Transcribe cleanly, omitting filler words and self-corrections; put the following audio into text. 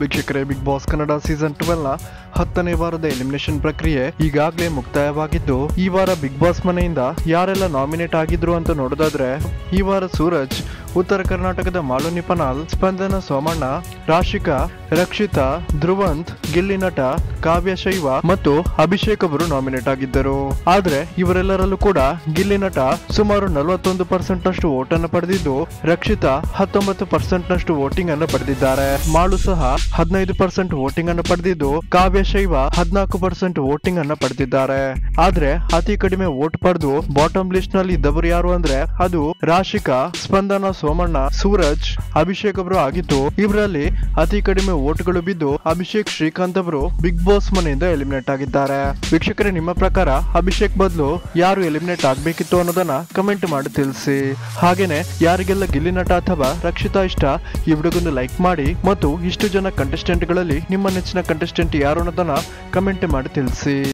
ವೀಕ್ಷಕರೇ, big boss Kannada season 12 ನ 10ನೇ ವಾರದ ಎಲಿಮಿನೇಷನ್ ಪ್ರಕ್ರಿಯೆ ಈಗಾಗಲೇ ಮುಕ್ತಾಯವಾಗಿದ್ದು, ಈ ವಾರ ಬಿಗ್ ಬಾಸ್ ಮನೆಯಿಂದ ಯಾರೆಲ್ಲ ನಾಮಿನೇಟ್ ಆಗಿದ್ರು ಅಂತ ನೋಡೋದಾದ್ರೆ, ಈ ವಾರ ಸೂರಜ್, ಉತ್ತರ ಕರ್ನಾಟಕದ ಮಾಳು ನಿಪನಾಲ್, ಸ್ಪಂದನ ಸೋಮಣ್ಣ, ರಾಶಿಕಾ, ರಕ್ಷಿತಾ, ಧ್ರುವಂತ್, ಗಿಲ್ಲಿ ನಟ, ಕಾವ್ಯ ಶೈವ ಮತ್ತು ಅಭಿಷೇಕ್ ಅವರು ನಾಮಿನೇಟ್ ಆಗಿದ್ದರು. ಆದ್ರೆ ಇವರೆಲ್ಲರಲ್ಲೂ ಕೂಡ ಗಿಲ್ಲಿ ನಟ ಸುಮಾರು 41% ನಷ್ಟು ವೋಟ್ ಅನ್ನು ಪಡೆದಿದ್ದು, ರಕ್ಷಿತಾ 19% ನಷ್ಟು ವೋಟಿಂಗ್ ಅನ್ನು ಪಡೆದಿದ್ದಾರೆ. ಮಾಳು ಸಹ 15% ವೋಟಿಂಗ್ ಅನ್ನು ಪಡೆದಿದ್ದು, ಕಾವ್ಯ ಶೈವ 14% ವೋಟಿಂಗ್ ಅನ್ನು ಪಡೆದಿದ್ದಾರೆ. ಆದ್ರೆ ಅತಿ ಕಡಿಮೆ ವೋಟ್ ಪಡೆದು ಬಾಟಮ್ ಲಿಸ್ಟ್ ನಲ್ಲಿ ಇದ್ದವರು ಯಾರು ಅಂದ್ರೆ ಅದು ರಾಶಿಕಾ, ಸ್ಪಂದನ ಸೋಮಣ್ಣ, ಸೂರಜ್, ಅಭಿಷೇಕ್ ಅವರು ಆಗಿದ್ದು, ಇವರಲ್ಲಿ ಅತಿ ಕಡಿಮೆ ವೋಟ್ಗಳು ಬಿದ್ದು ಅಭಿಷೇಕ್ ಶ್ರೀಕಾಂತ್ ಅವರು ಬಿಗ್ ಬಾಸ್ ಮನೆಯಿಂದ ಎಲಿಮಿನೇಟ್ ಆಗಿದ್ದಾರೆ. ವೀಕ್ಷಕರೇ, ನಿಮ್ಮ ಪ್ರಕಾರ ಅಭಿಷೇಕ್ ಬದಲು ಯಾರು ಎಲಿಮಿನೇಟ್ ಆಗ್ಬೇಕಿತ್ತು ಅನ್ನೋದನ್ನ ಕಮೆಂಟ್ ಮಾಡಿ ತಿಳಿಸಿ. ಹಾಗೇನೆ ಯಾರಿಗೆಲ್ಲ ಗಿಲ್ಲಿ ನಟ ಅಥವಾ ರಕ್ಷಿತಾ ಇಷ್ಟ, ಈ ವಿಡಿಯೋಗೊಂದು ಲೈಕ್ ಮಾಡಿ ಮತ್ತು ಇಷ್ಟು ಜನ ಕಂಟೆಸ್ಟೆಂಟ್ ಗಳಲ್ಲಿ ನಿಮ್ಮ ನೆಚ್ಚಿನ ಕಂಟೆಸ್ಟೆಂಟ್ ಯಾರು ಅನ್ನೋದನ್ನ ಕಮೆಂಟ್ ಮಾಡಿ ತಿಳಿಸಿ.